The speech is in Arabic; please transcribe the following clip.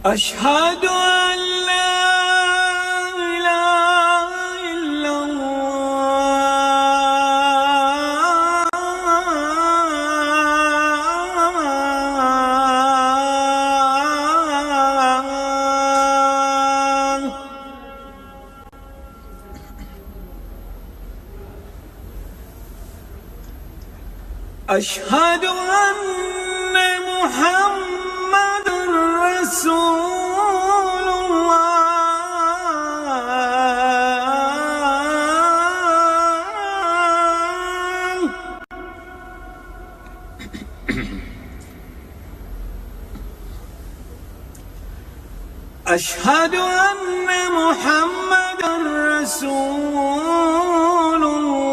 أشهد أن لا إله إلا الله. أشهد أن محمد رسول الله. أشهد أن محمد رسول الله.